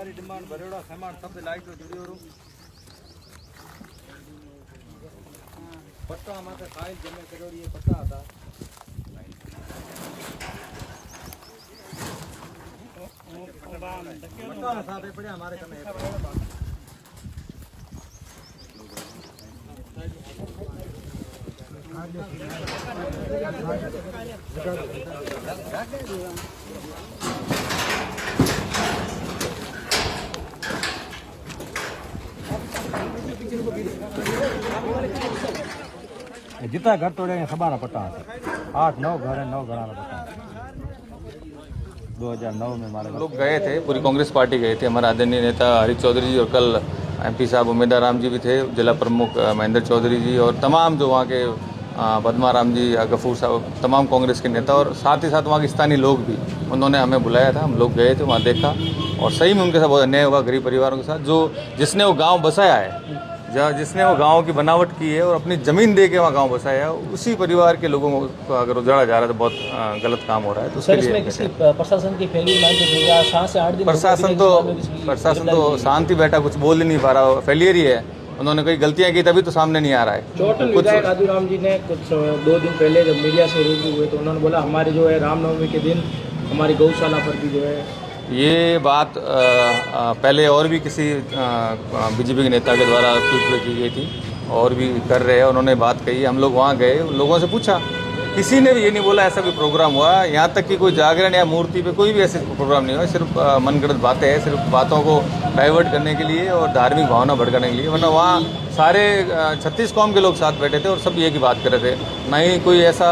यारी डिमांड भरेड़ा सामान सब लाइट तो जुड़ियो रो पट्टा माते फाइल जमे करोड़ी ये पट्टा आता पट्टा साथे पड़े हमारे कने जितना घर तोड़े हैं सबारा पट्टा 8-9 घर है 9 घरा पट्टा 2009 में हमारे लोग गए थे, पूरी कांग्रेस पार्टी गए थे। हमारे आदरणीय नेता हरीश चौधरी जी और कल एमपी साहब उमेदा राम जी भी थे, जिला प्रमुख महेंद्र चौधरी जी और तमाम जो वहाँ के पद्मा राम जी, गफूर साहब, तमाम कांग्रेस के नेता और साथ ही साथ वहाँ के स्थानीय लोग भी, उन्होंने हमें बुलाया था। हम लोग गए थे, वहाँ देखा और सही में उनके साथ बहुत अन्याय हुआ गरीब परिवारों के साथ। जो जिसने वो गाँव बसाया है, जिसने वो गांव की बनावट की है और अपनी ज़मीन दे के वहाँ गांव बसाया है, उसी परिवार के लोगों को अगर उजाड़ा जा रहा है तो बहुत गलत काम हो रहा है। तो सर इसमें किसी प्रशासन की फेलियर मान के देगा 7 से 8 दिन प्रशासन तो शांति बैठा, कुछ बोल ही नहीं पा रहा, फेलियर ही है। उन्होंने कई गलतियां की तभी तो सामने नहीं आ रहा है। चोटल विधायक आदिराम जी ने कुछ 2 दिन पहले जब मीडिया से रूबरू हुए तो उन्होंने बोला हमारे जो है रामनवमी के दिन हमारी गौशाला पर भी जो है ये बात पहले और भी किसी बीजेपी के नेता के द्वारा ट्वीट पे की गई थी और भी कर रहे हैं। उन्होंने बात कही, हम लोग वहाँ गए, लोगों से पूछा, किसी ने भी ये नहीं बोला ऐसा कोई प्रोग्राम हुआ। यहाँ तक कि कोई जागरण या मूर्ति पे कोई भी ऐसे प्रोग्राम नहीं हुआ। सिर्फ मनगढ़ंत बातें हैं, सिर्फ बातों को डाइवर्ट करने के लिए और धार्मिक भावना भड़काने के लिए। वरना वहाँ सारे 36 कौम के लोग साथ बैठे थे और सब ये की बात कर रहे थे। ना ही कोई ऐसा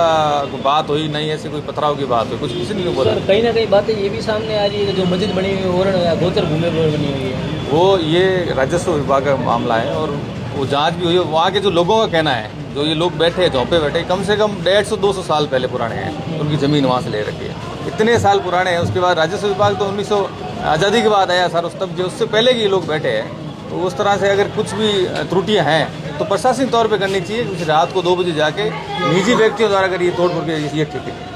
बात हुई, नहीं ऐसी कोई पथराव की बात हुई, कुछ किसी ने नहीं बोला। कहीं ना कहीं बातें ये भी सामने आ रही है जो मस्जिद बनी हुई और गोचर भूमि पर बनी हुई है, वो ये राजस्व विभाग का मामला है और वो जांच भी हुई है। वहाँ के जो लोगों का कहना है, जो ये लोग बैठे हैं झोंपे बैठे, कम से कम 150-200 साल पहले पुराने हैं, उनकी ज़मीन वहाँ से ले रखी है, इतने साल पुराने हैं। उसके बाद राजस्व विभाग तो 1900 आज़ादी के बाद आया सर, तब जो उससे पहले के ये लोग बैठे हैं। तो उस तरह से अगर कुछ भी त्रुटियाँ हैं तो प्रशासनिक तौर पर करनी चाहिए। रात को 2 बजे जाके निजी व्यक्तियों द्वारा अगर ये तोड़ फोड़ के ये ठीक है।